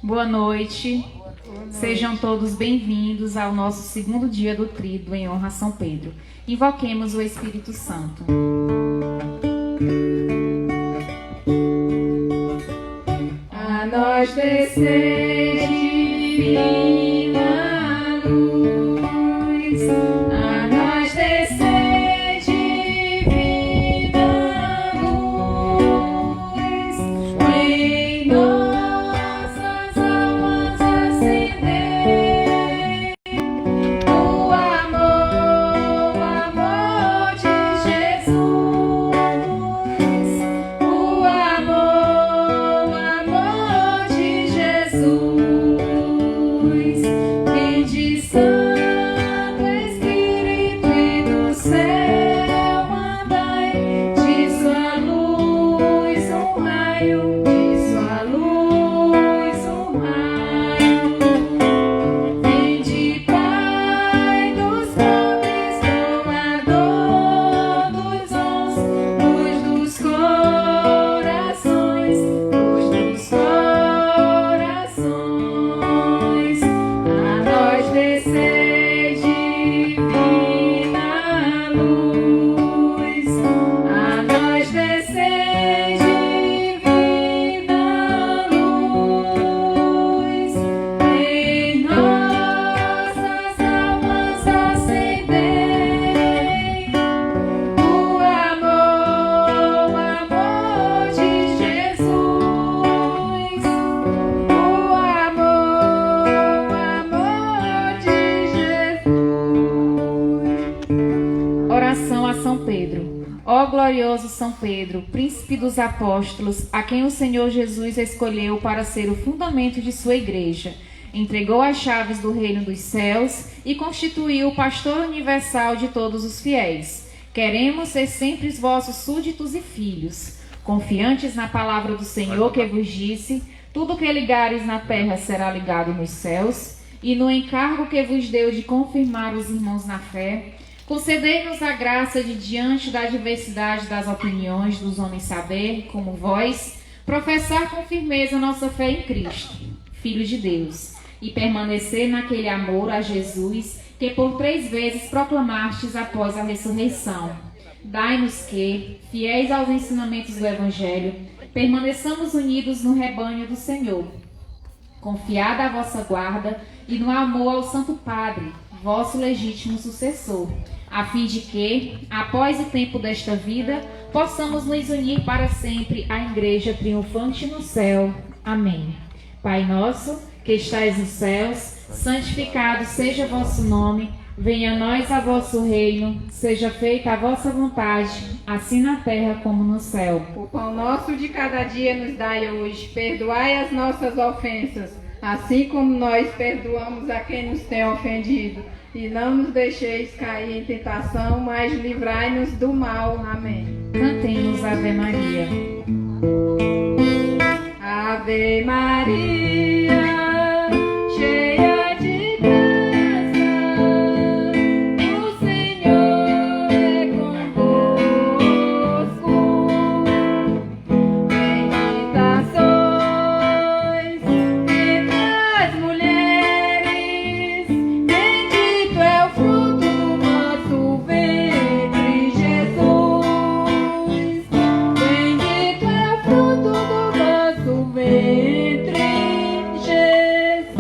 Boa noite. Sejam todos bem-vindos ao nosso segundo dia do Tríduo em honra a São Pedro. Invoquemos o Espírito Santo. A nós descer divina luz, a nós descer divina luz, em nossas almas acender o amor de Jesus, o amor de Jesus, vinde Santo Espírito e do céu mandai, de sua luz um raio, de sua luz um raio, vinde Pai dos pobres, doador dos dons, luz dos corações, luz dos corações, a nós descer divina luz, a nós descer divina luz, em nossas almas acendei o amor de Jesus, o amor de Jesus. Oração a São Pedro. Ó glorioso São Pedro, príncipe dos apóstolos, a quem o Senhor Jesus escolheu para ser o fundamento de sua igreja, entregou as chaves do reino dos céus e constituiu o pastor universal de todos os fiéis. Queremos ser sempre os vossos súditos e filhos, confiantes na palavra do Senhor que vos disse: tudo que ligares na terra será ligado nos céus, e no encargo que vos deu de confirmar os irmãos na fé, concedei-nos a graça de, diante da diversidade das opiniões dos homens saber, como vós, professar com firmeza nossa fé em Cristo, Filho de Deus, e permanecer naquele amor a Jesus que por 3 vezes proclamastes após a ressurreição. Dai-nos que, fiéis aos ensinamentos do Evangelho, permaneçamos unidos no rebanho do Senhor, confiada a vossa guarda e no amor ao Santo Padre, vosso legítimo sucessor, a fim de que, após o tempo desta vida, possamos nos unir para sempre à Igreja triunfante no céu. Amém. Pai nosso, que estais nos céus, santificado seja vosso nome, venha a nós a vosso reino, seja feita a vossa vontade, assim na terra como no céu. O pão nosso de cada dia nos dai hoje, perdoai as nossas ofensas, assim como nós perdoamos a quem nos tem ofendido. E não nos deixeis cair em tentação, mas livrai-nos do mal. Amém. Cantemos Ave Maria. Ave Maria, cheia de graça, o Senhor é convosco. Bendita sois entre as mulheres, bendito é o fruto do vosso ventre, Jesus. Bendito é o fruto do vosso ventre, Jesus.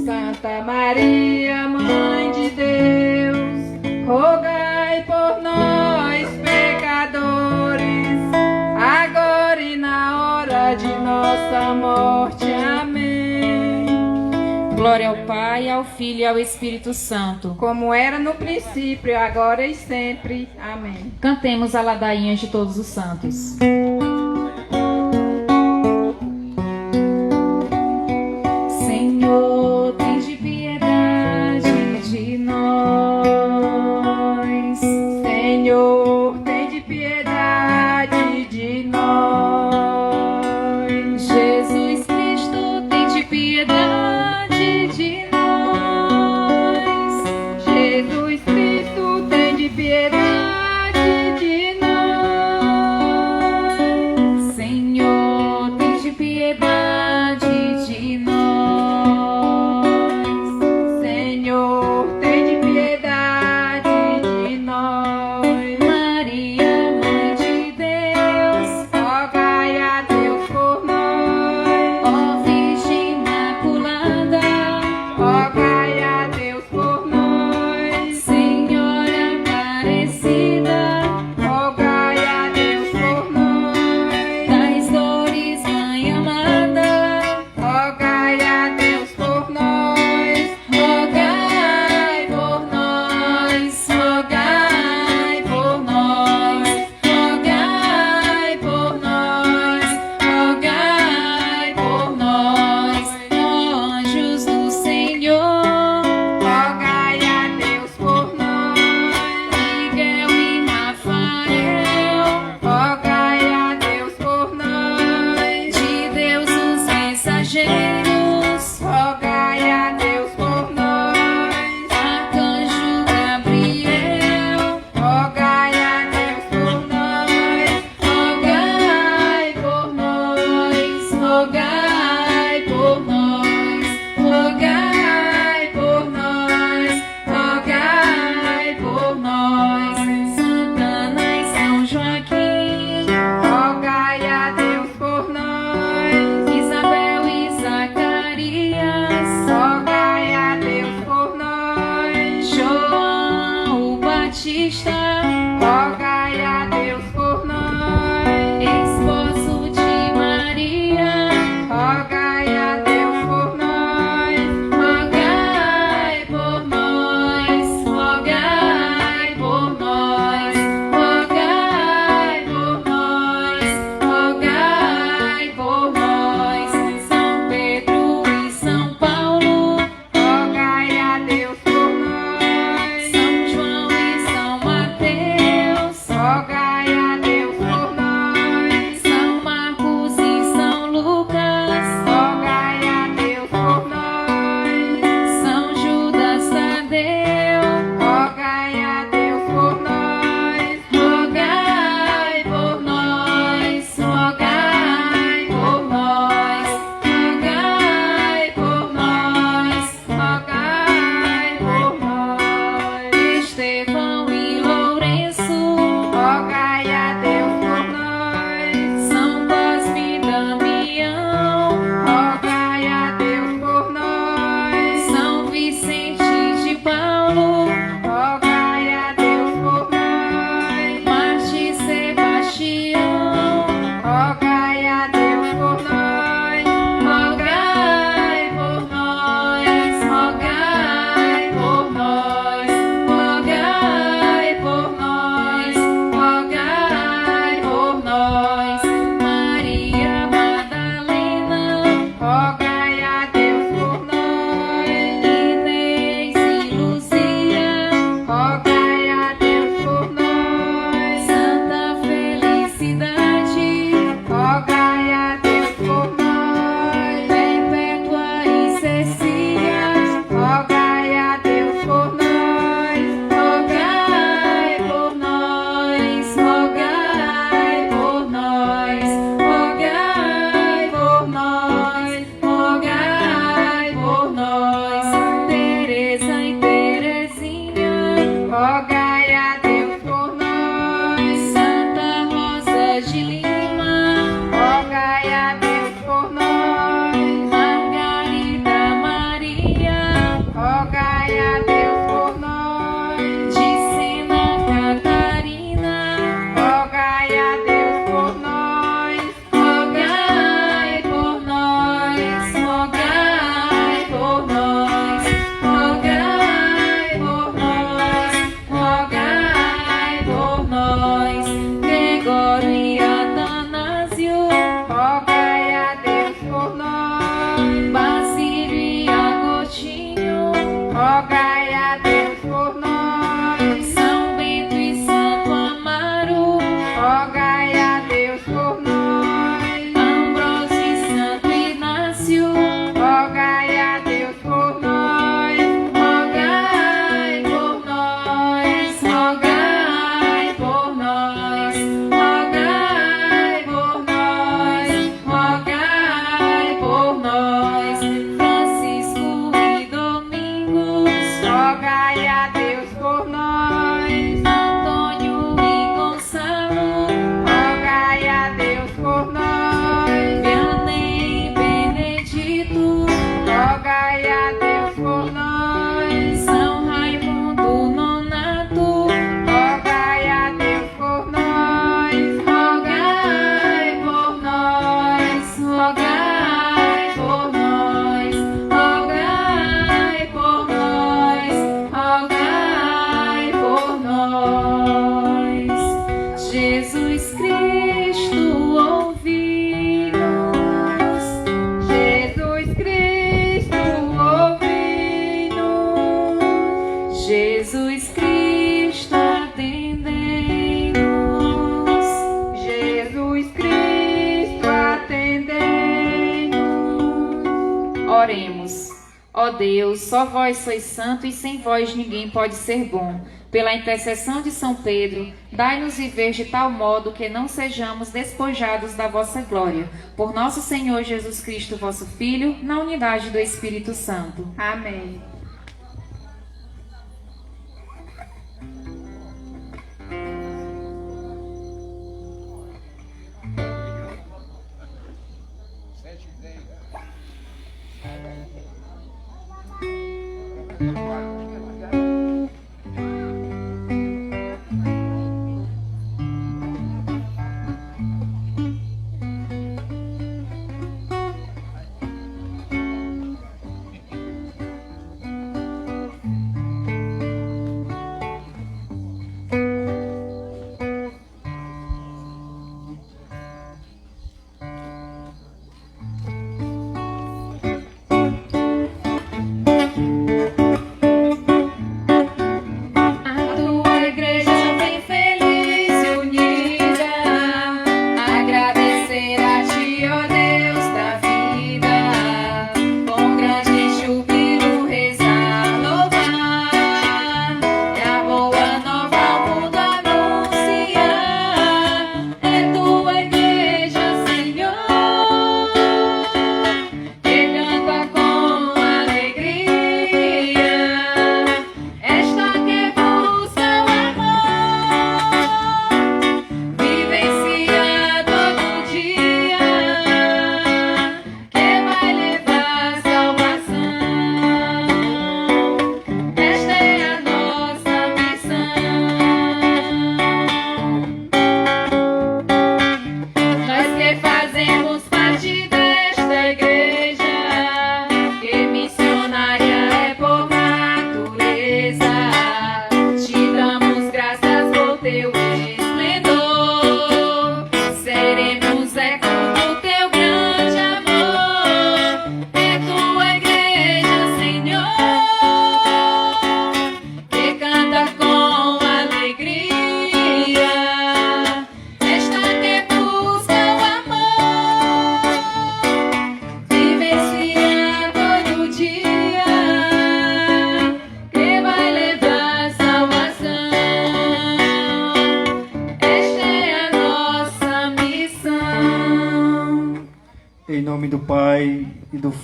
Santa Maria, Mãe de Deus, rogai por nós, pecadores, agora e na hora de nossa morte. Amém. Glória ao Pai, ao Filho e ao Espírito Santo. Como era no princípio, agora e sempre. Amém. Cantemos a ladainha de todos os santos. Senhor, tende piedade de nós. Senhor, tende piedade de nós. Jesus Cristo, tende piedade de nós. Jesus Cristo, tende piedade de nós. Ó Deus, só vós sois santo e sem vós ninguém pode ser bom. Pela intercessão de São Pedro, dai-nos viver de tal modo que não sejamos despojados da vossa glória. Por nosso Senhor Jesus Cristo, vosso Filho, na unidade do Espírito Santo. Amém.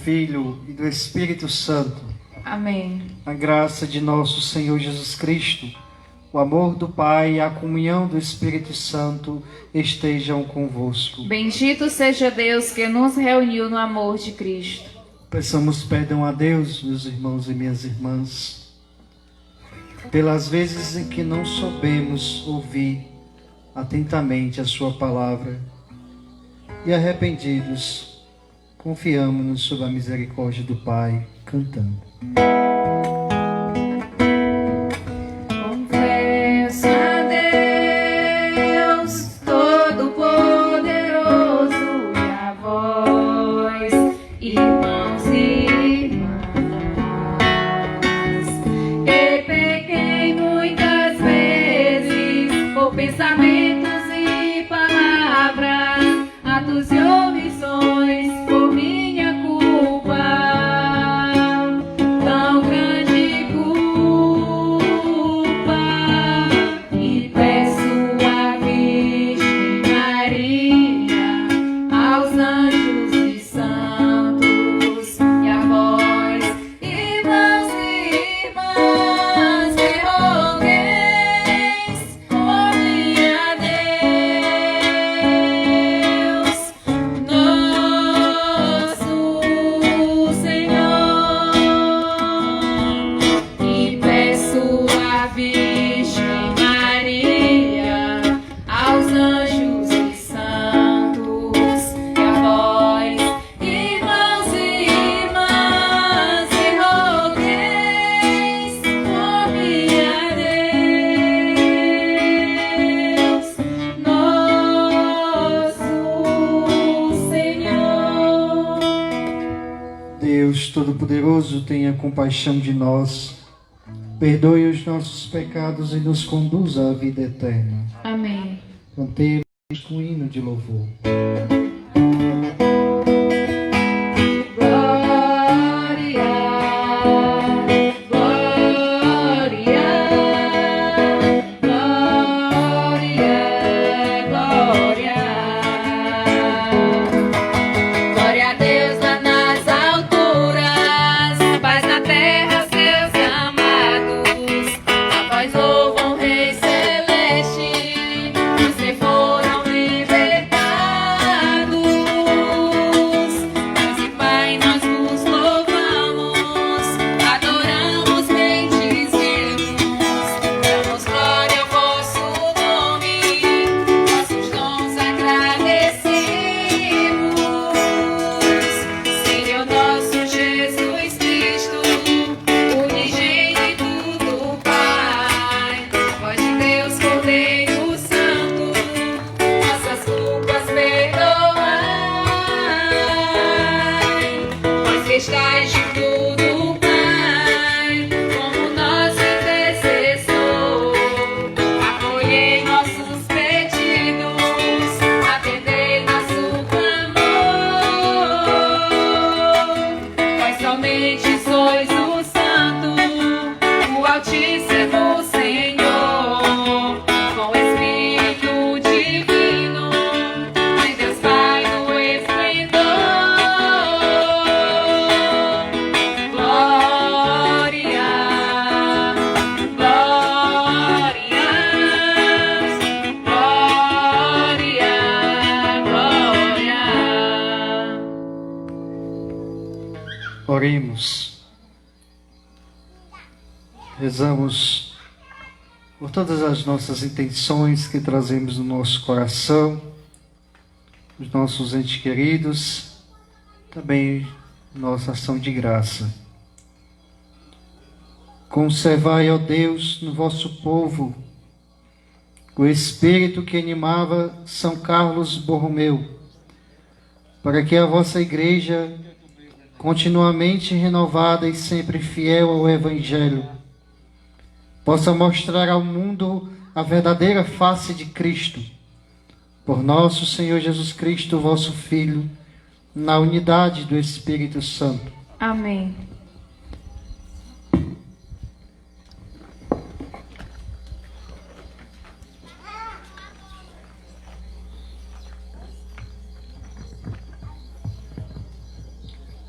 Filho e do Espírito Santo. Amém. A graça de nosso Senhor Jesus Cristo, o amor do Pai e a comunhão do Espírito Santo estejam convosco. Bendito seja Deus que nos reuniu no amor de Cristo. Peçamos perdão a Deus, meus irmãos e minhas irmãs, pelas vezes em que não soubemos ouvir atentamente a sua palavra e arrependidos, confiamo-nos sob a misericórdia do Pai, cantando. Confesso a Deus Todo-Poderoso e a vós, irmãos e irmãs, que pequei muitas vezes por pensamentos e palavras, atos e omissões, por minha culpa, tão grande culpa, e peço à Virgem Maria, aos anjos e santos, e a vós, irmãos e irmãs, que rogueis por mim a Deus, nosso Senhor, e peço à Virgem Maria, aos anjos e santos, e a vós, irmãos e irmãs, que rogueis por mim a Deus, nosso Senhor. Deus Todo-Poderoso, tenha compaixão de nós, perdoe os nossos pecados e nos conduza à vida eterna. Amém. Cantemos um hino de louvor. Glória estais junto do Pai, como nosso intercessor. Acolhei nossos pedidos, atendei nosso clamor. Vós somente sois o Santo, o Altíssimo Senhor, com o Espírito Divino, de Deus Pai no esplendor. Glória, glória, glória. Oremos. Rezamos por todas as nossas intenções que trazemos no nosso coração, os nossos entes queridos, também nossa ação de graça. Conservai, ó Deus, no vosso povo o espírito que animava São Carlos Borromeu, para que a vossa igreja, continuamente renovada e sempre fiel ao Evangelho, possa mostrar ao mundo a verdadeira face de Cristo, por nosso Senhor Jesus Cristo, vosso Filho, na unidade do Espírito Santo. Amém.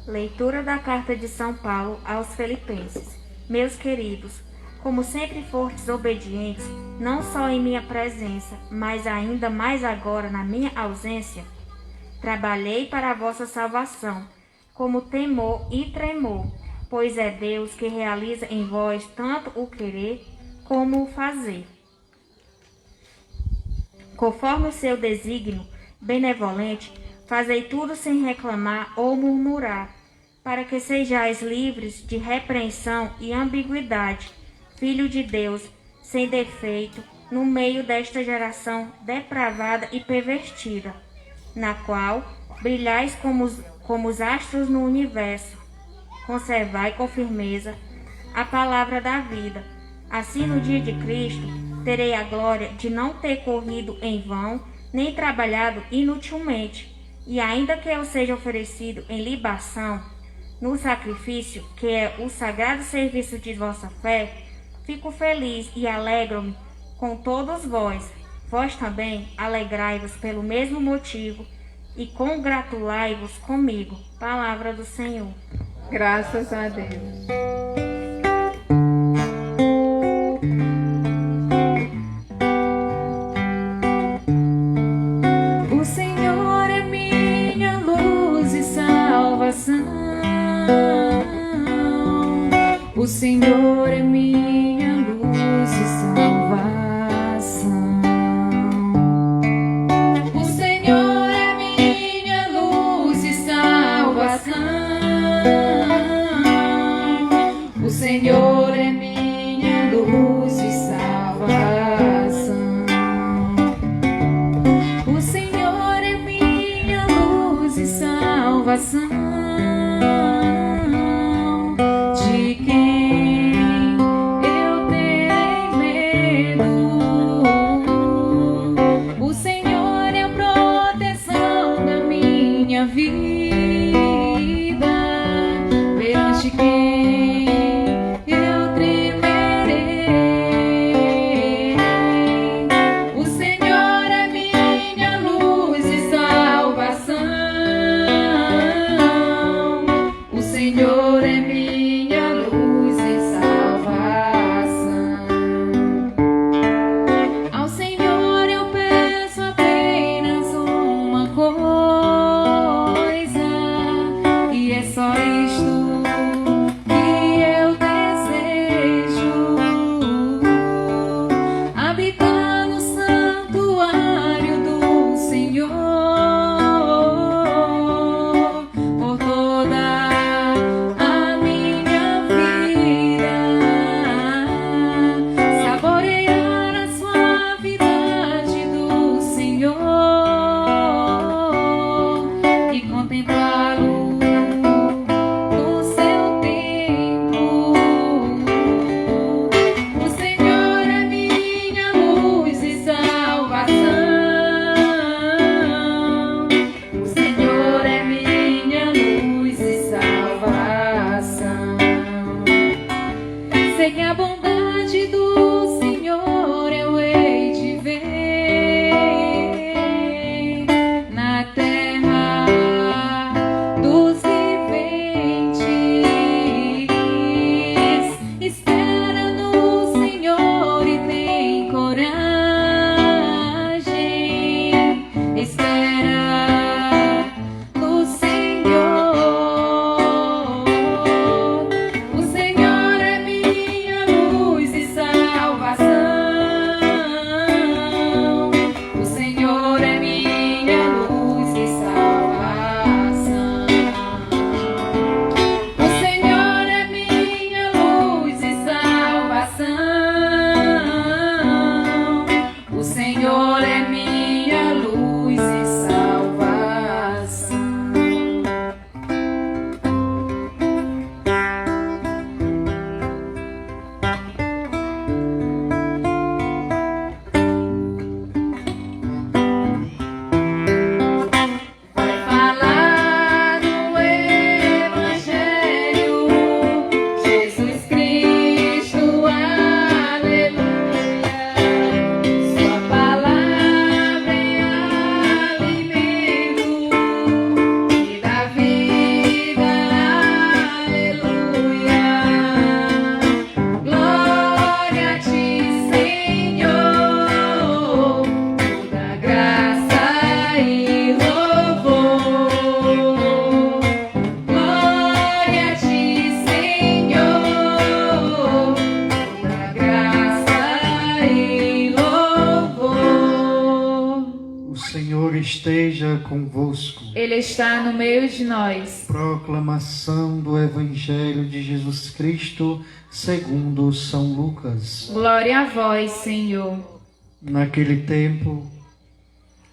Leitura da carta de São Paulo aos Filipenses. Meus queridos, como sempre fostes obedientes, não só em minha presença, mas ainda mais agora na minha ausência, trabalhei para a vossa salvação, como temor e tremor, pois é Deus que realiza em vós tanto o querer como o fazer. Conforme o seu desígnio benevolente, fazei tudo sem reclamar ou murmurar, para que sejais livres de repreensão e ambiguidade, filho de Deus, sem defeito, no meio desta geração depravada e pervertida, na qual brilhais como os astros no universo. Conservai com firmeza a palavra da vida. Assim, no dia de Cristo, terei a glória de não ter corrido em vão, nem trabalhado inutilmente. E ainda que eu seja oferecido em libação, no sacrifício, que é o sagrado serviço de vossa fé, fico feliz e alegro-me com todos vós. Vós também alegrai-vos pelo mesmo motivo e congratulai-vos comigo. Palavra do Senhor. Graças a Deus. O Senhor é minha luz e salvação. O Senhor é minha luz e salvação. O Senhor é minha luz e salvação. O Senhor é minha luz e salvação. O Senhor é minha luz e salvação. De quem eu terei medo? O Senhor é a proteção da minha vida. Perante quem eu tremerei? O Senhor é minha luz e salvação. O Senhor é minha luz e salvação. Ao Senhor eu peço apenas uma coisa, e é só isto que eu desejo: habitar no santuário do Senhor por toda a minha vida, saborear a suavidade do Senhor e contemplá-lo no esteja convosco. Ele está no meio de nós. Proclamação do Evangelho de Jesus Cristo segundo São Lucas. Glória a vós, Senhor. Naquele tempo,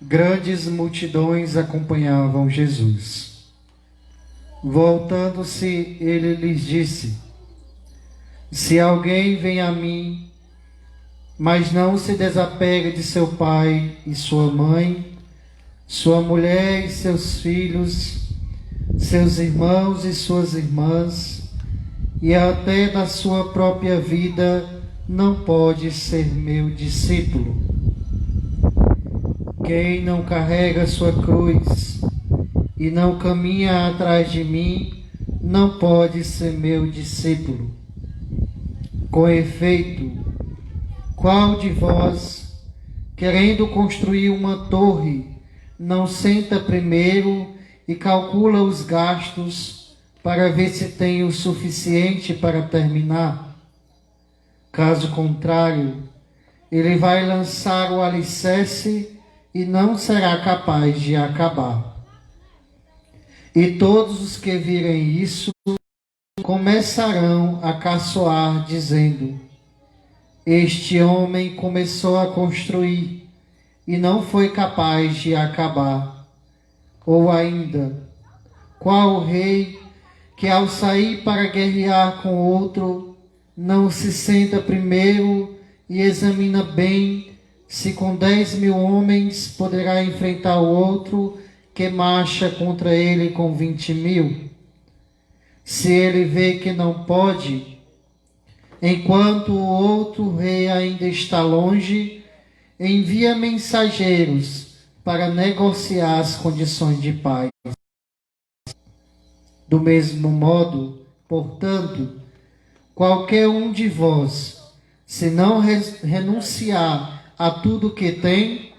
grandes multidões acompanhavam Jesus. Voltando-se, ele lhes disse: se alguém vem a mim, mas não se desapega de seu pai e sua mãe, sua mulher e seus filhos, seus irmãos e suas irmãs, e até da sua própria vida, não pode ser meu discípulo. Quem não carrega sua cruz e não caminha atrás de mim, não pode ser meu discípulo. Com efeito, qual de vós, querendo construir uma torre, não senta primeiro e calcula os gastos para ver se tem o suficiente para terminar? Caso contrário, ele vai lançar o alicerce e não será capaz de acabar. E todos os que virem isso começarão a caçoar, dizendo: este homem começou a construir e não foi capaz de acabar. Ou ainda, qual rei que ao sair para guerrear com outro, não se senta primeiro e examina bem se com 10.000 homens poderá enfrentar o outro que marcha contra ele com 20.000? Se ele vê que não pode, enquanto o outro rei ainda está longe, envia mensageiros para negociar as condições de paz. Do mesmo modo, portanto, qualquer um de vós, se não renunciar a tudo que tem,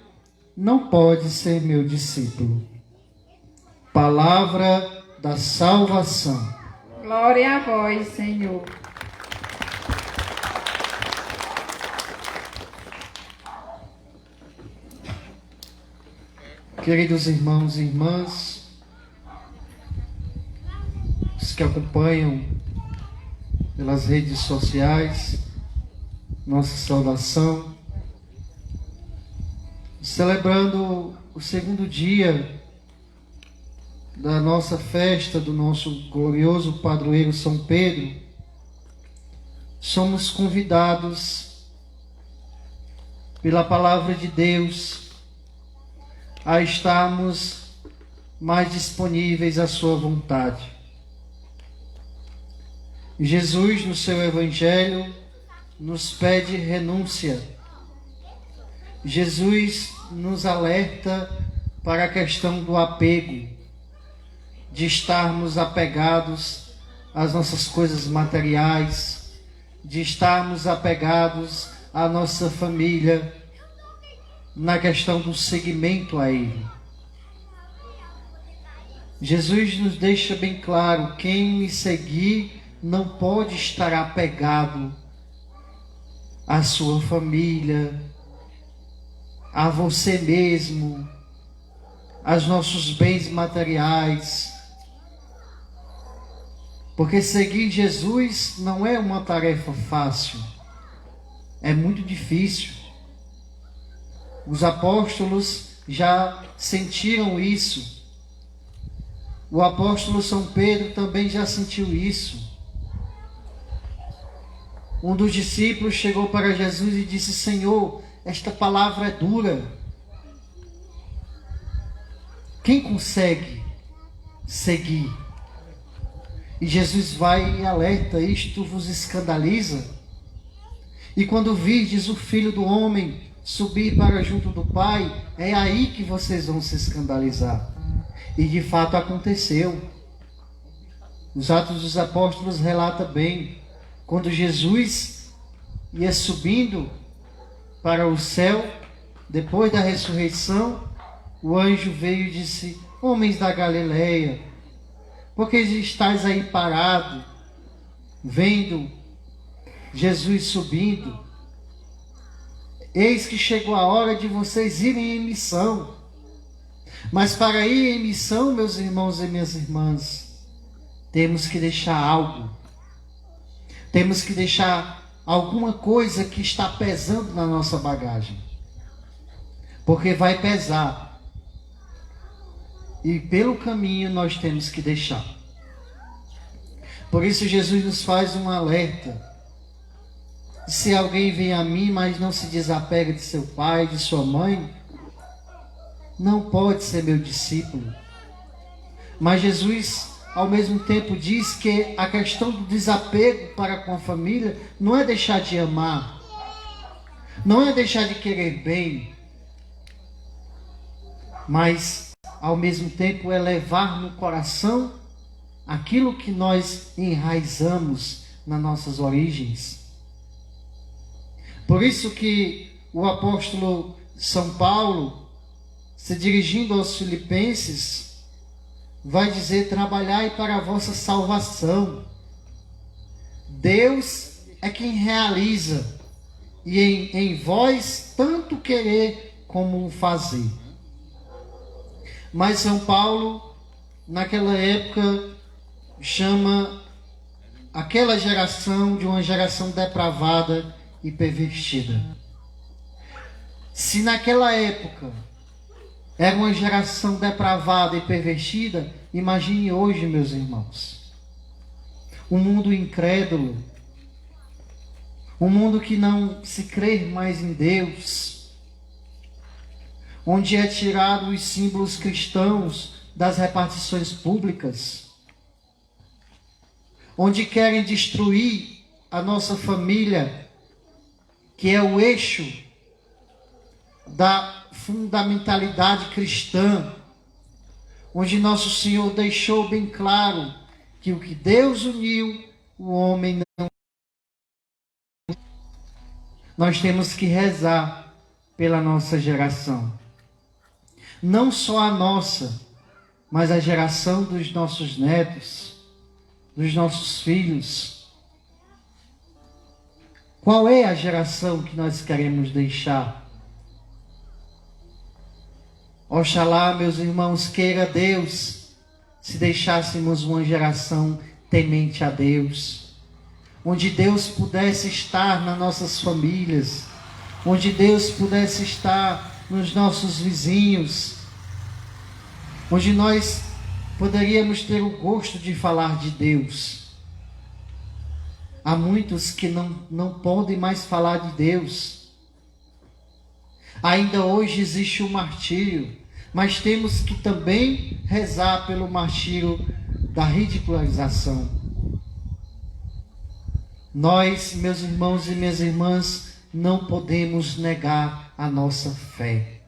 não pode ser meu discípulo. Palavra da salvação. Glória a vós, Senhor. Queridos irmãos e irmãs, os que acompanham pelas redes sociais, nossa saudação, celebrando o segundo dia da nossa festa do nosso glorioso padroeiro São Pedro, somos convidados pela palavra de Deus a estarmos mais disponíveis à sua vontade. Jesus, no seu Evangelho, nos pede renúncia. Jesus nos alerta para a questão do apego, de estarmos apegados às nossas coisas materiais, de estarmos apegados à nossa família, na questão do seguimento a Ele. Jesus nos deixa bem claro: quem me seguir não pode estar apegado à sua família, a você mesmo, aos nossos bens materiais. Porque seguir Jesus não é uma tarefa fácil, é muito difícil. Os apóstolos já sentiram isso. O apóstolo São Pedro também já sentiu isso. Um dos discípulos chegou para Jesus e disse: Senhor, esta palavra é dura. Quem consegue seguir? E Jesus vai e alerta: isto vos escandaliza? E quando virdes o Filho do Homem subir para junto do Pai, é aí que vocês vão se escandalizar. E de fato aconteceu. Os Atos dos Apóstolos relata bem, quando Jesus ia subindo para o céu, depois da ressurreição, o anjo veio e disse: homens da Galileia, por que estáis aí parados, vendo Jesus subindo? Eis que chegou a hora de vocês irem em missão. Mas para ir em missão, meus irmãos e minhas irmãs, temos que deixar algo. Temos que deixar alguma coisa que está pesando na nossa bagagem. Porque vai pesar. E pelo caminho nós temos que deixar. Por isso Jesus nos faz um alerta. Se alguém vem a mim, mas não se desapega de seu pai, de sua mãe, não pode ser meu discípulo. Mas Jesus, ao mesmo tempo, diz que a questão do desapego para com a família não é deixar de amar, não é deixar de querer bem, mas, ao mesmo tempo, é levar no coração aquilo que nós enraizamos nas nossas origens. Por isso que o apóstolo São Paulo, se dirigindo aos filipenses, vai dizer: trabalhai para a vossa salvação. Deus é quem realiza, e em vós tanto querer como fazer. Mas São Paulo, naquela época, chama aquela geração de uma geração depravada e pervertida. Se naquela época era uma geração depravada e pervertida, imagine hoje, meus irmãos. Um mundo incrédulo, um mundo que não se crê mais em Deus, onde é tirado os símbolos cristãos das repartições públicas, onde querem destruir a nossa família, que é o eixo da fundamentalidade cristã, onde nosso Senhor deixou bem claro que o que Deus uniu, o homem não. Nós temos que rezar pela nossa geração. Não só a nossa, mas a geração dos nossos netos, dos nossos filhos. Qual é a geração que nós queremos deixar? Oxalá, meus irmãos, queira Deus, se deixássemos uma geração temente a Deus, onde Deus pudesse estar nas nossas famílias, onde Deus pudesse estar nos nossos vizinhos, onde nós poderíamos ter o gosto de falar de Deus. Há muitos que não podem mais falar de Deus. Ainda hoje existe o martírio, mas temos que também rezar pelo martírio da ridicularização. Nós, meus irmãos e minhas irmãs, não podemos negar a nossa fé.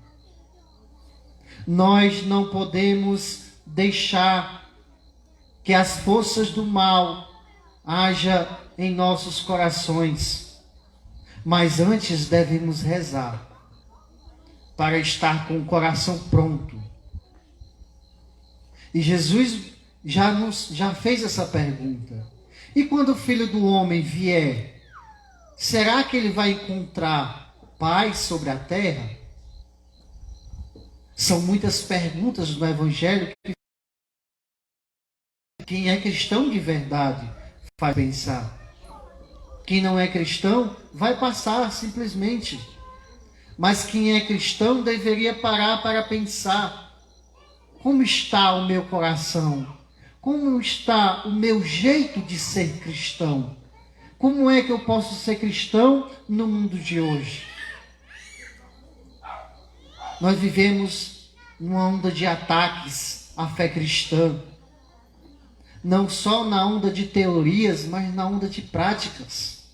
Nós não podemos deixar que as forças do mal haja em nossos corações, mas antes devemos rezar para estar com o coração pronto. E Jesus já fez essa pergunta: e quando o Filho do Homem vier, será que ele vai encontrar paz sobre a terra? São muitas perguntas no Evangelho que quem é cristão de verdade faz pensar. Quem não é cristão vai passar simplesmente. Mas quem é cristão deveria parar para pensar: como está o meu coração? Como está o meu jeito de ser cristão? Como é que eu posso ser cristão no mundo de hoje? Nós vivemos numa onda de ataques à fé cristã. Não só na onda de teorias, mas na onda de práticas.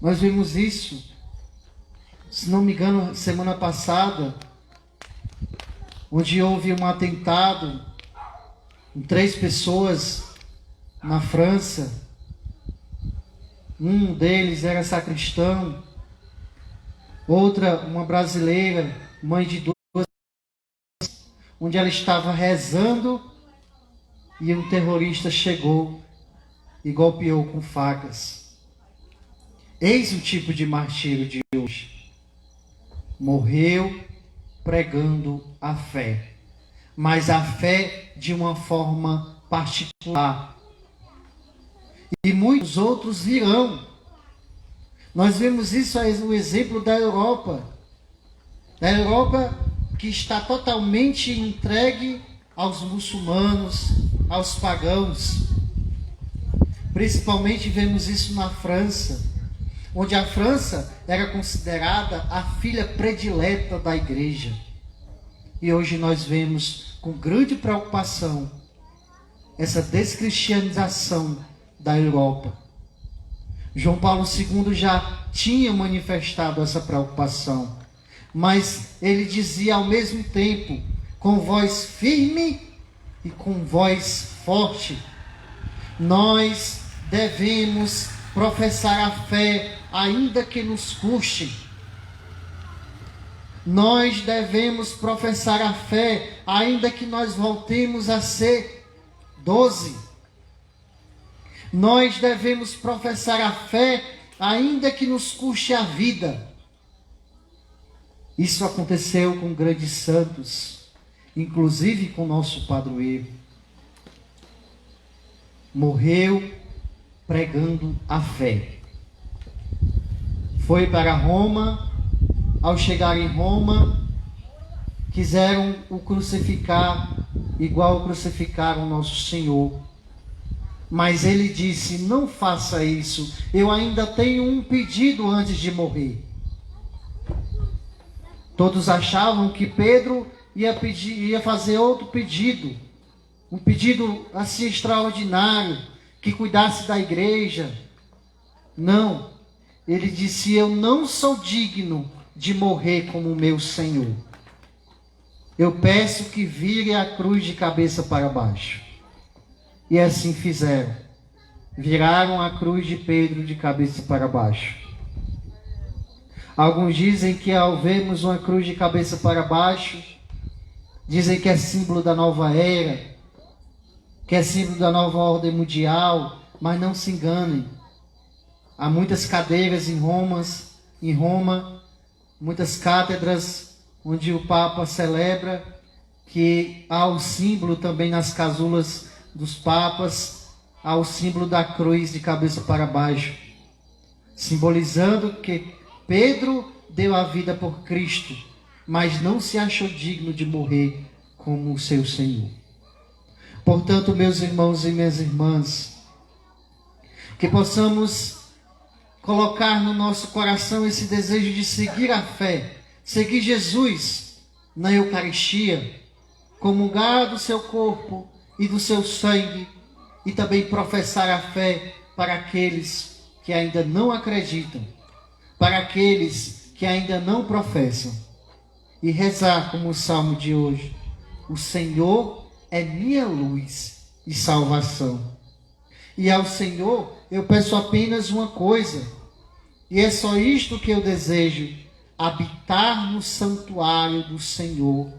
Nós vimos isso, se não me engano, semana passada, onde houve um atentado com 3 pessoas na França. Um deles era sacristão, outra, uma brasileira, mãe de 2, onde ela estava rezando e um terrorista chegou e golpeou com facas. Eis o tipo de martírio de hoje. Morreu pregando a fé, mas a fé de uma forma particular. E muitos outros virão. Nós vemos isso no exemplo da Europa. Da Europa que está totalmente entregue aos muçulmanos, aos pagãos. Principalmente vemos isso na França, onde a França era considerada a filha predileta da igreja. E hoje nós vemos com grande preocupação essa descristianização da Europa. João Paulo II já tinha manifestado essa preocupação, mas ele dizia ao mesmo tempo, com voz firme e com voz forte: nós devemos professar a fé, ainda que nos custe. Nós devemos professar a fé, ainda que nós voltemos a ser 12. Nós devemos professar a fé, ainda que nos custe a vida. Isso aconteceu com grandes santos, inclusive com nosso padroeiro. Morreu pregando a fé. Foi para Roma. Ao chegar em Roma, quiseram o crucificar, igual crucificaram nosso Senhor. Mas ele disse: não faça isso, eu ainda tenho um pedido antes de morrer. Todos achavam que Pedro ia fazer outro pedido, um pedido assim extraordinário, que cuidasse da igreja. Não, ele disse: eu não sou digno de morrer como o meu Senhor. Eu peço que vire a cruz de cabeça para baixo. E assim fizeram. Viraram a cruz de Pedro de cabeça para baixo. Alguns dizem que ao vermos uma cruz de cabeça para baixo, dizem que é símbolo da nova era, que é símbolo da nova ordem mundial, mas não se enganem. Há muitas cadeiras em Roma, muitas cátedras onde o Papa celebra, que há o símbolo também nas casulas dos papas, há o símbolo da cruz de cabeça para baixo, simbolizando que Pedro deu a vida por Cristo, mas não se achou digno de morrer como o seu Senhor. Portanto, meus irmãos e minhas irmãs, que possamos colocar no nosso coração esse desejo de seguir a fé, seguir Jesus na Eucaristia, comungar do seu corpo e do seu sangue, e também professar a fé para aqueles que ainda não acreditam, para aqueles que ainda não professam, e rezar como o salmo de hoje: o Senhor é minha luz e salvação. E ao Senhor eu peço apenas uma coisa, e é só isto que eu desejo: habitar no santuário do Senhor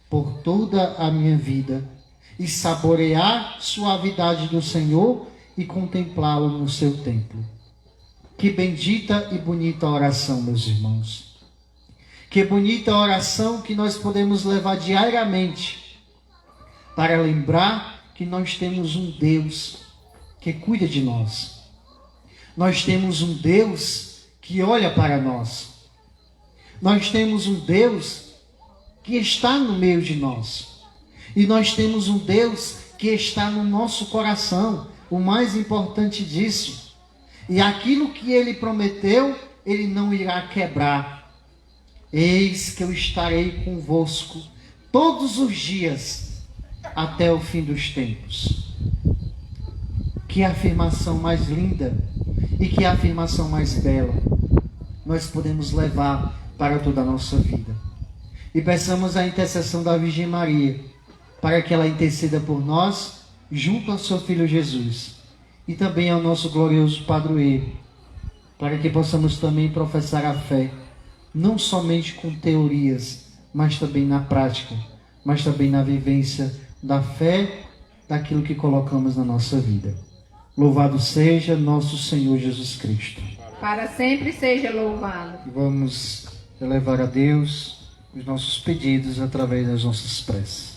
por toda a minha vida, e saborear a suavidade do Senhor e contemplá-lo no seu templo. Que bendita e bonita oração, meus irmãos. Que bonita oração que nós podemos levar diariamente para lembrar que nós temos um Deus que cuida de nós. Nós temos um Deus que olha para nós. Nós temos um Deus que está no meio de nós. E nós temos um Deus que está no nosso coração, o mais importante disso. E aquilo que Ele prometeu, Ele não irá quebrar. Eis que eu estarei convosco todos os dias, até o fim dos tempos. Que afirmação mais linda e que afirmação mais bela nós podemos levar para toda a nossa vida. E peçamos a intercessão da Virgem Maria, para que ela interceda por nós, junto ao seu Filho Jesus, e também ao nosso glorioso padroeiro, para que possamos também professar a fé, não somente com teorias, mas também na prática, mas também na vivência da fé, daquilo que colocamos na nossa vida. Louvado seja nosso Senhor Jesus Cristo. Para sempre seja louvado. Vamos elevar a Deus os nossos pedidos através das nossas preces.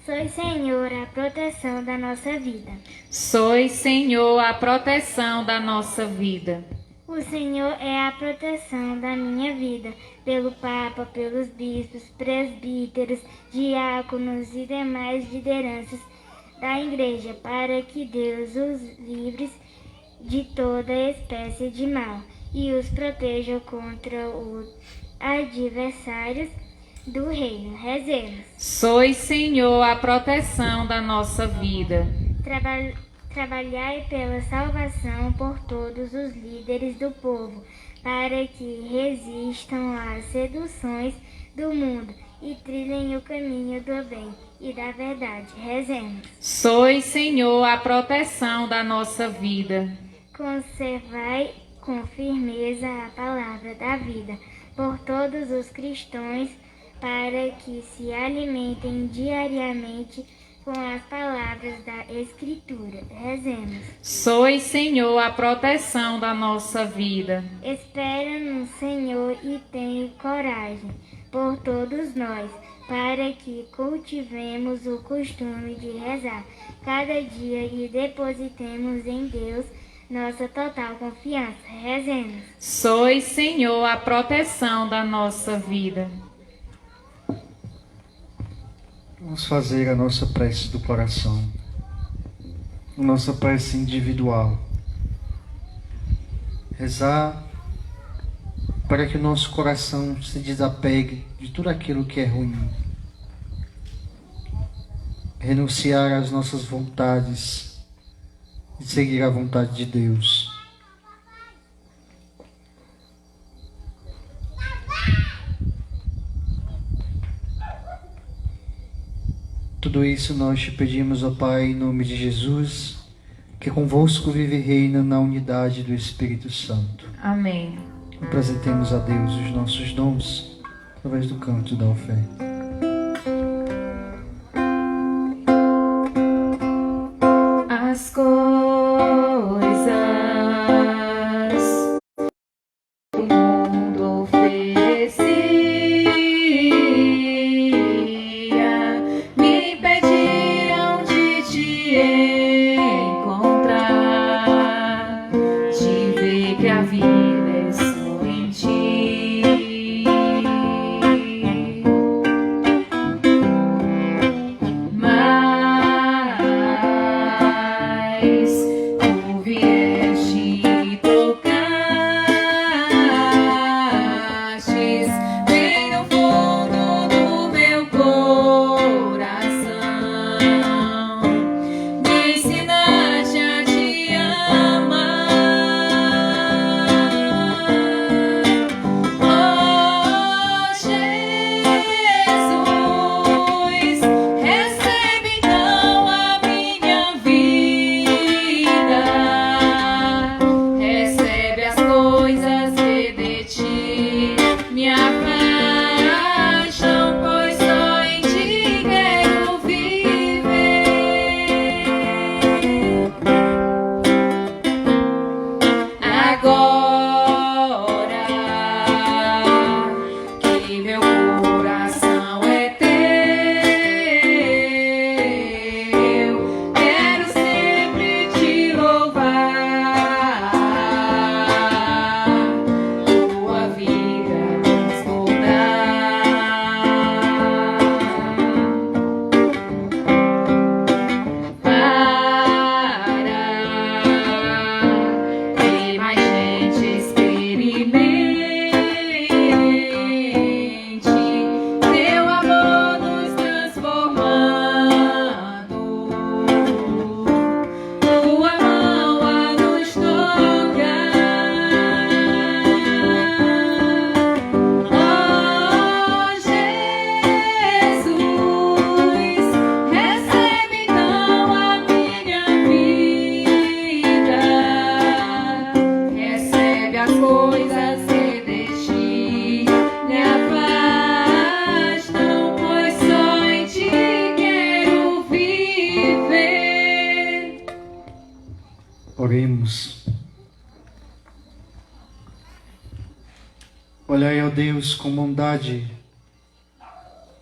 Sois, Senhor, a proteção da nossa vida. Sois, Senhor, a proteção da nossa vida. O Senhor é a proteção da minha vida, pelo Papa, pelos bispos, presbíteros, diáconos e demais lideranças da Igreja, para que Deus os livre de toda espécie de mal e os proteja contra os adversários do reino. Rezemos. Sois, Senhor, a proteção da nossa vida. Trabalhai pela salvação por todos os líderes do povo, para que resistam às seduções do mundo e trilhem o caminho do bem e da verdade. Rezemos. Sois, Senhor, a proteção da nossa vida. Conservai com firmeza a palavra da vida por todos os cristãos, para que se alimentem diariamente com as palavras da Escritura. Rezemos. Sois, Senhor, a proteção da nossa vida. Espera no Senhor e tenha coragem por todos nós, para que cultivemos o costume de rezar cada dia e depositemos em Deus nossa total confiança. Rezemos. Sois, Senhor, a proteção da nossa vida. Vamos fazer a nossa prece do coração, a nossa prece individual. Rezar para que o nosso coração se desapegue de tudo aquilo que é ruim. Renunciar às nossas vontades e seguir a vontade de Deus. Tudo isso nós te pedimos, ó Pai, em nome de Jesus, que convosco vive e reina na unidade do Espírito Santo. Amém. Apresentemos a Deus os nossos dons através do canto da oferta. As coisas do mundo oferecia me impediram de te encontrar, de ver que a vida é só em ti. Mas tu vieste e tocastes bem no fundo do meu coração, me ensinaste a te amar. Oh Jesus, recebe então a minha vida, recebe as coisas que de ti me afastam, pois só em ti quero viver. Agora que meu coração é teu, quero sempre te louvar, tua vida transbordar. Para que mais gente experimente teu amor nos transformando, tua mão a nos tocar. Oh Jesus, recebe então a minha vida, recebe as coisas que de ti me afastam, pois só em ti quero viver. Olhai, ó Deus, com bondade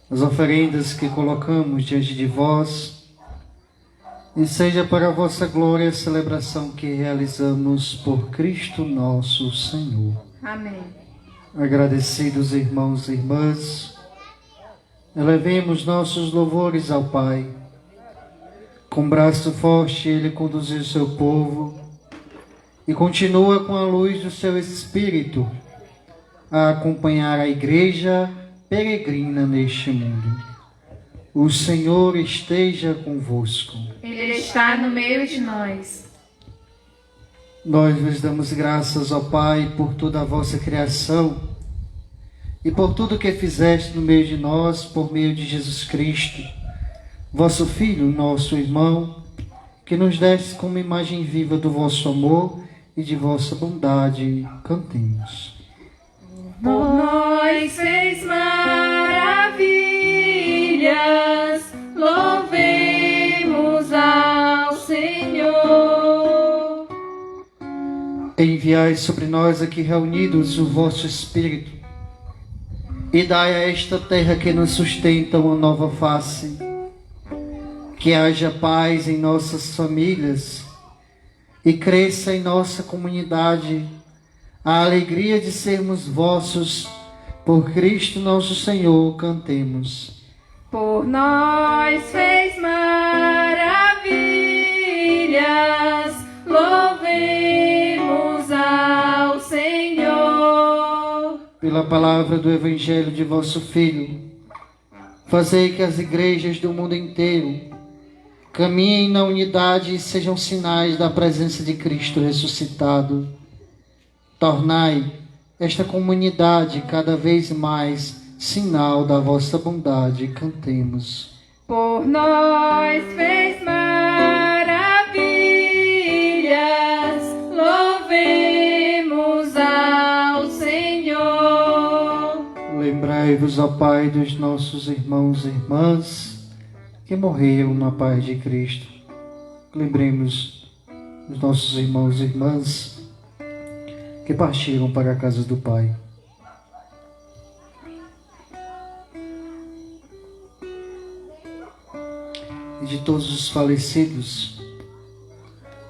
as oferendas que colocamos diante de vós, e seja para a vossa glória a celebração que realizamos por Cristo nosso Senhor. Amém. Agradecidos irmãos e irmãs, elevemos nossos louvores ao Pai. Com braço forte Ele conduziu seu povo e continua com a luz do seu Espírito a acompanhar a igreja peregrina neste mundo. O Senhor esteja convosco. Ele está no meio de nós. Nós vos damos graças, ó Pai, por toda a vossa criação e por tudo que fizeste no meio de nós, por meio de Jesus Cristo, vosso Filho, nosso irmão, que nos deste como imagem viva do vosso amor e de vossa bondade. Cantemos. Por nós fez maravilhas, louvemos ao Senhor. Enviai sobre nós aqui reunidos o vosso Espírito, e dai a esta terra que nos sustenta uma nova face. Que haja paz em nossas famílias e cresça em nossa comunidade a alegria de sermos vossos. Por Cristo nosso Senhor, cantemos. Por nós fez maravilhas, louvemos ao Senhor. Pela palavra do Evangelho de vosso Filho, fazei que as igrejas do mundo inteiro caminhem na unidade e sejam sinais da presença de Cristo ressuscitado. Tornai esta comunidade cada vez mais sinal da vossa bondade. Cantemos. Por nós fez maravilhas, louvemos ao Senhor. Lembrai-vos, ó Pai, dos nossos irmãos e irmãs que morreram na paz de Cristo. Lembremos dos nossos irmãos e irmãs que partiram para a casa do Pai. E de todos os falecidos,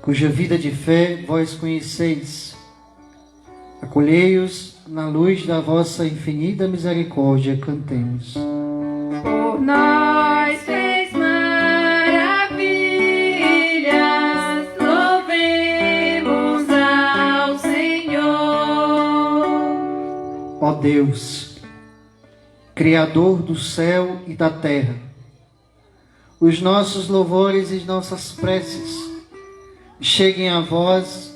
cuja vida de fé vós conheceis, acolhei-os na luz da vossa infinita misericórdia. Cantemos. Por nós fez maravilhas, louvemos ao Senhor. Ó Deus, Criador do céu e da terra, os nossos louvores e nossas preces cheguem a vós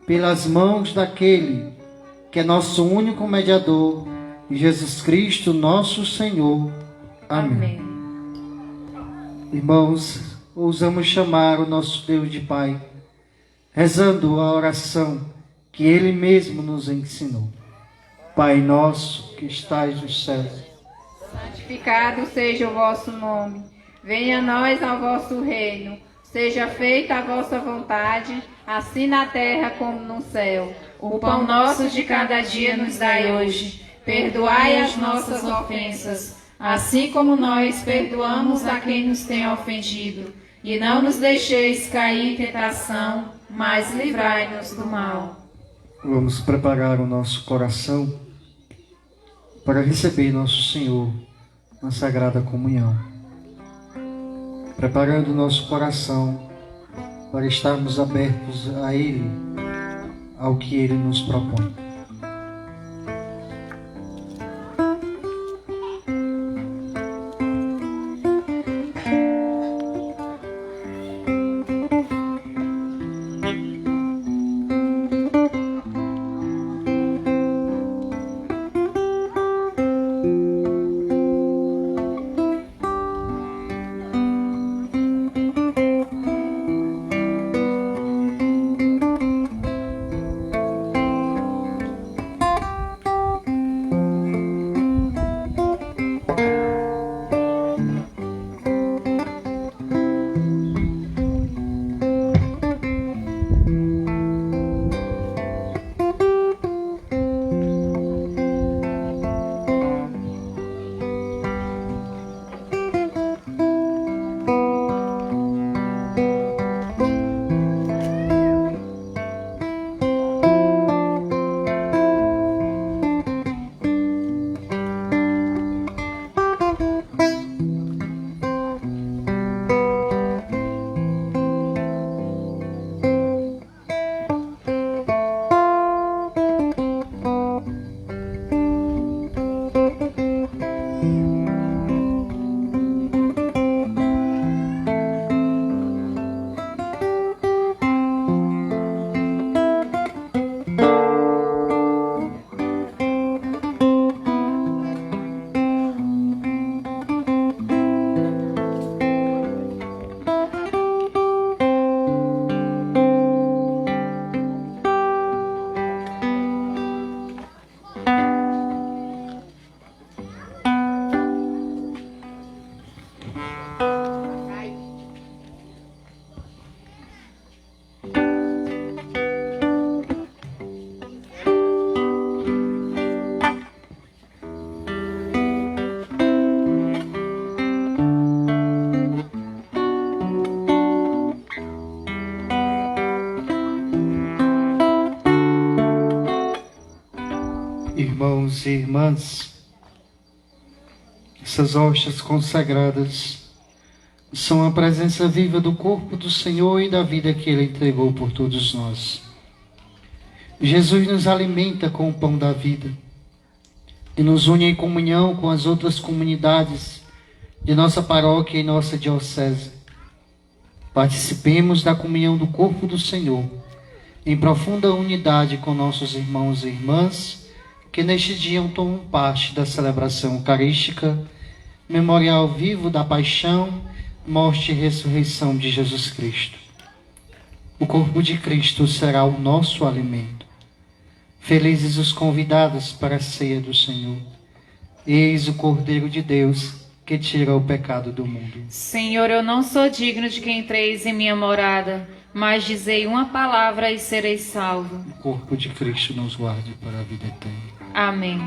pelas mãos daquele que é nosso único mediador, Jesus Cristo, nosso Senhor. Amém. Irmãos, ousamos chamar o nosso Deus de Pai, rezando a oração que Ele mesmo nos ensinou. Pai nosso que estais nos céus, Santificado seja o vosso nome. Venha a nós ao vosso reino. Seja feita a vossa vontade, assim na terra como no céu. O pão nosso de cada dia nos dai hoje. Perdoai as nossas ofensas, assim como nós perdoamos a quem nos tem ofendido. E não nos deixeis cair em tentação, mas livrai-nos do mal. vamos preparar o nosso coração para receber nosso Senhor na Sagrada Comunhão. Preparando o nosso coração para estarmos abertos a Ele, ao que Ele nos propõe. Irmãos e irmãs, essas hóstias consagradas são a presença viva do corpo do Senhor e da vida que Ele entregou por todos nós. Jesus nos alimenta com o pão da vida e nos une em comunhão com as outras comunidades de nossa paróquia e nossa diocese. Participemos da comunhão do corpo do Senhor, em profunda unidade com nossos irmãos e irmãs, que neste dia tomam parte da celebração eucarística, memorial vivo da paixão, morte e ressurreição de Jesus Cristo. O corpo de Cristo será o nosso alimento. Felizes os convidados para a ceia do Senhor. Eis o Cordeiro de Deus, que tira o pecado do mundo. Senhor, eu não sou digno de que entreis em minha morada, mas dizei uma palavra e serei salvo. O corpo de Cristo nos guarde para a vida eterna. Amém.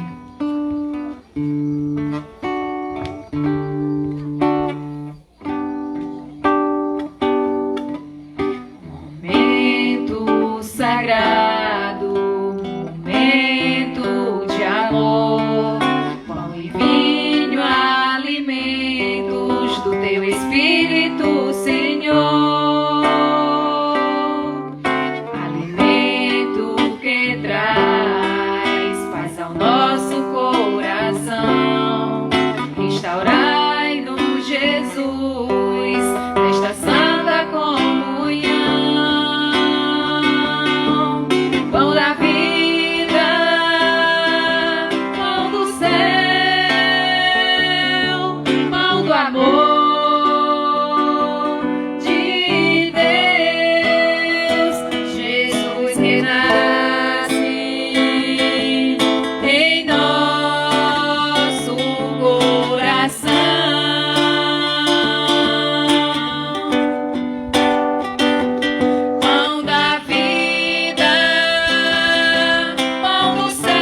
Momento sagrado, momento de amor, pão e vinho, alimentos do teu Espírito, Senhor. Alimento que traz paz ao nosso coração. Restaurai-nos, Jesus, nesta santa comunhão. Pão da vida, pão do céu, pão do amor de Deus. Jesus renasce em nosso coração. Pão da vida, pão do céu,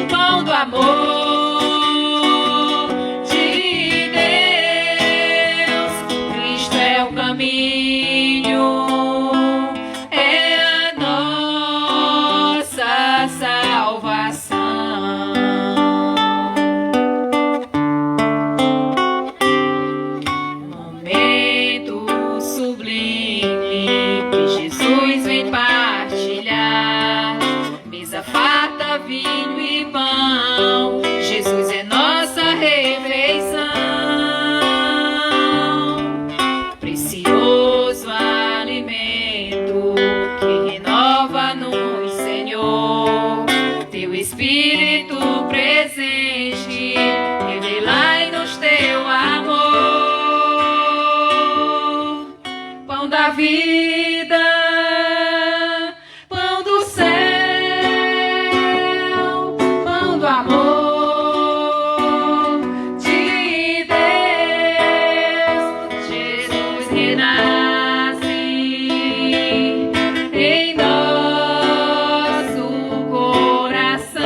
pão do amor de Deus. Cristo é o caminho, é a nossa salvação. Momento sublime que Jesus vem partilhar. Mesa farta, vinho e pão, Jesus é nossa refeição. Precioso alimento que renova-nos, Senhor. Teu Espírito presente, revelai-nos teu amor. Pão da vida, pão do céu, pão do amor de Deus. Jesus renasce em nosso coração.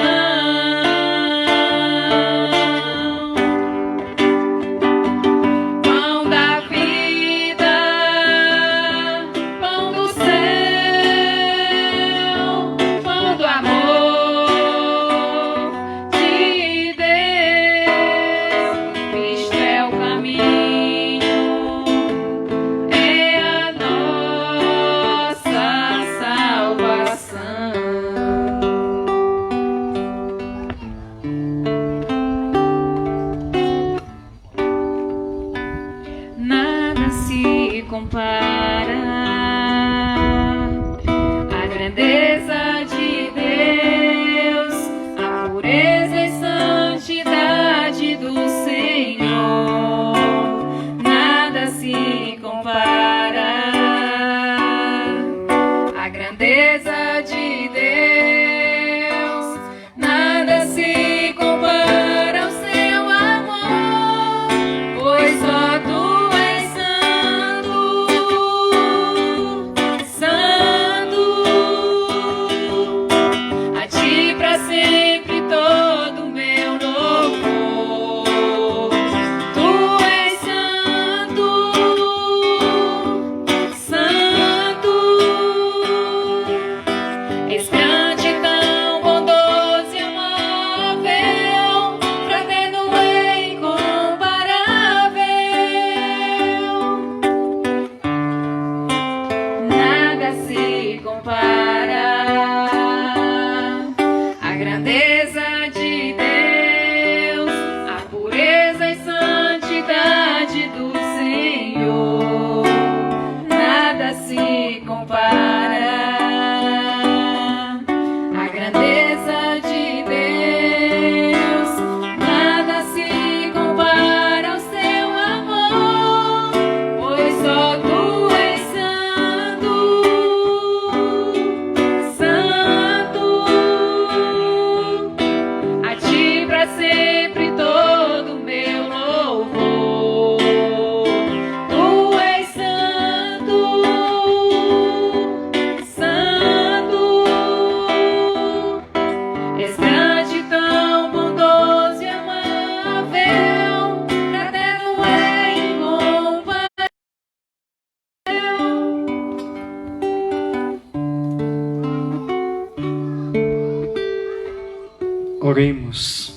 Oremos.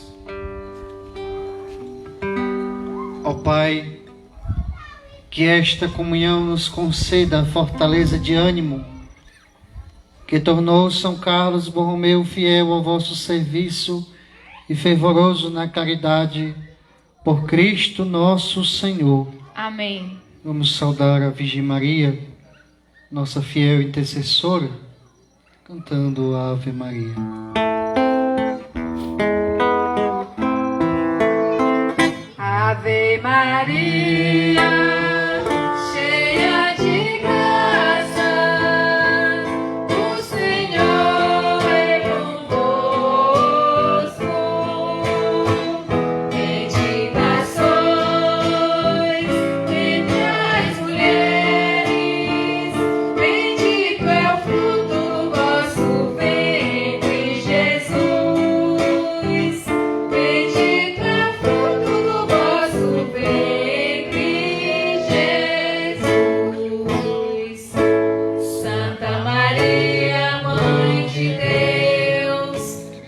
Ó Pai, que esta comunhão nos conceda a fortaleza de ânimo que tornou São Carlos Borromeu fiel ao vosso serviço e fervoroso na caridade, por Cristo nosso Senhor. Amém. Vamos saudar a Virgem Maria, nossa fiel intercessora, cantando a Ave Maria. Ave Maria, cheia de graça, o Senhor é convosco. Bendita sois entre as mulheres, bendito é o fruto do vosso ventre, Jesus. Bendito é o fruto do vosso ventre, Jesus. Santa Maria, Mãe de Deus,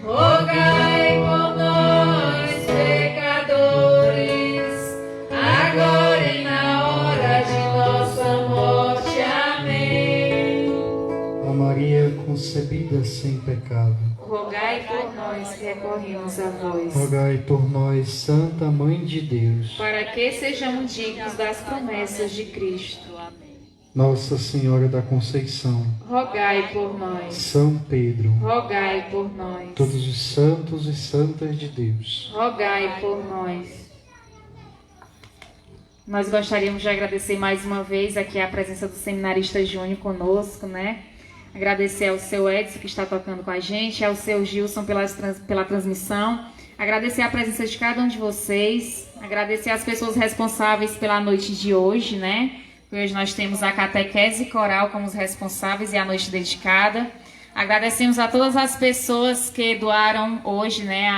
rogai por nós, pecadores, agora e na hora de nossa morte. Amém. Ó Maria concebida sem pecado, Rogai por nós que recorremos a vós, rogai por nós, Santa Mãe de Deus. para que sejamos dignos das promessas de Cristo. Nossa Senhora da Conceição, Rogai por nós. São Pedro, Rogai por nós. todos os santos e santas de Deus. Rogai por nós. Nós gostaríamos de agradecer mais uma vez aqui a presença do seminarista Júnior conosco, né? Agradecer ao seu Edson, que está tocando com a gente, ao seu Gilson pela transmissão. Agradecer a presença de cada um de vocês. Agradecer às pessoas responsáveis pela noite de hoje, né? Hoje nós temos a catequese coral como os responsáveis e a noite dedicada. Agradecemos a todas as pessoas que doaram hoje, né,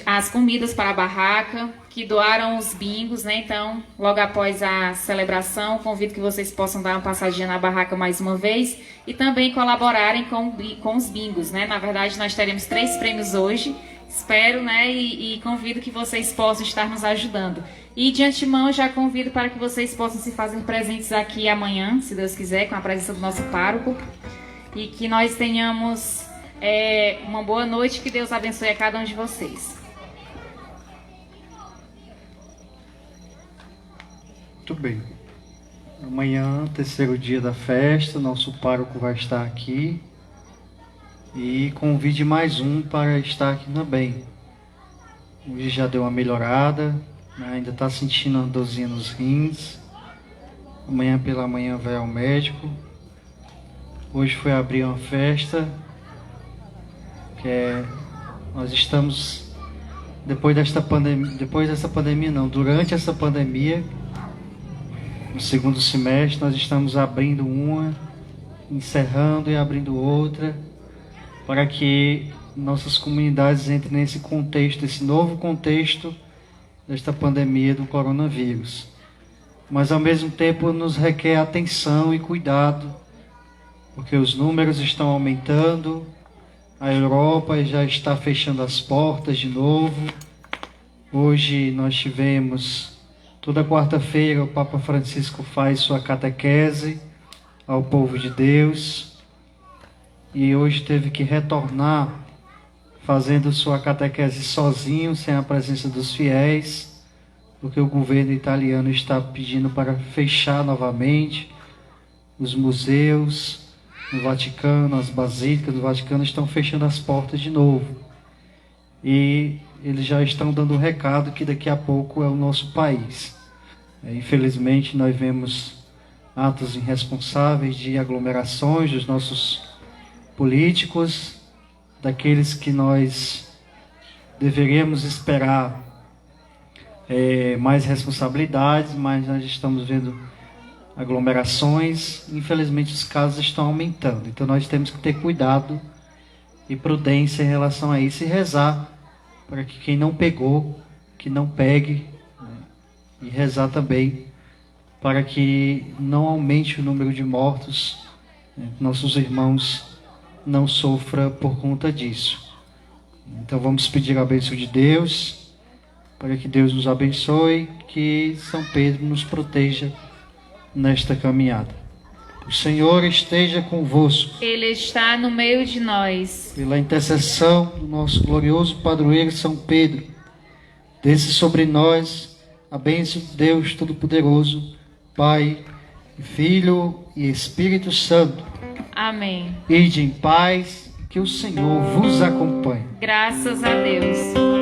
as comidas para a barraca, que doaram os bingos, né? Então, logo após a celebração, convido que vocês possam dar uma passadinha na barraca mais uma vez e também colaborarem com os bingos, né? Na verdade, nós teremos 3 prêmios hoje. Espero, né? E convido que vocês possam estar nos ajudando. E de antemão, já convido para que vocês possam se fazer presentes aqui amanhã, se Deus quiser, com a presença do nosso pároco. E que nós tenhamos uma boa noite, que Deus abençoe a cada um de vocês. Muito bem. Amanhã, terceiro dia da festa, nosso pároco vai estar aqui. E convide mais um para estar aqui também. Hoje já deu uma melhorada, né? Ainda está sentindo uma dorzinha nos rins. Amanhã pela manhã vai ao médico. Hoje foi abrir uma festa, nós estamos durante essa pandemia, no segundo semestre, nós estamos abrindo uma, encerrando e abrindo outra, para que nossas comunidades entrem nesse contexto, esse novo contexto desta pandemia do coronavírus. Mas ao mesmo tempo nos requer atenção e cuidado, porque os números estão aumentando, a Europa já está fechando as portas de novo. Hoje nós tivemos, toda quarta-feira o Papa Francisco faz sua catequese ao povo de Deus, e hoje teve que retornar fazendo sua catequese sozinho, sem a presença dos fiéis, porque o governo italiano está pedindo para fechar novamente os museus no Vaticano, as basílicas do Vaticano estão fechando as portas de novo. E eles já estão dando um recado que daqui a pouco é o nosso país. Infelizmente, nós vemos atos irresponsáveis de aglomerações dos nossos políticos, daqueles que nós deveríamos esperar mais responsabilidades, mas nós estamos vendo aglomerações. Infelizmente, os casos estão aumentando. Então, nós temos que ter cuidado e prudência em relação a isso e rezar para que quem não pegou, que não pegue, né? E rezar também para que não aumente o número de mortos, né? Nossos irmãos não sofram por conta disso. Então vamos pedir a bênção de Deus, para que Deus nos abençoe, que São Pedro nos proteja nesta caminhada. O Senhor esteja convosco. Ele está no meio de nós. Pela intercessão do nosso glorioso padroeiro São Pedro, desce sobre nós a bênção de Deus Todo-Poderoso, Pai, Filho e Espírito Santo. Amém. Ide em paz, que o Senhor vos acompanhe. Graças a Deus.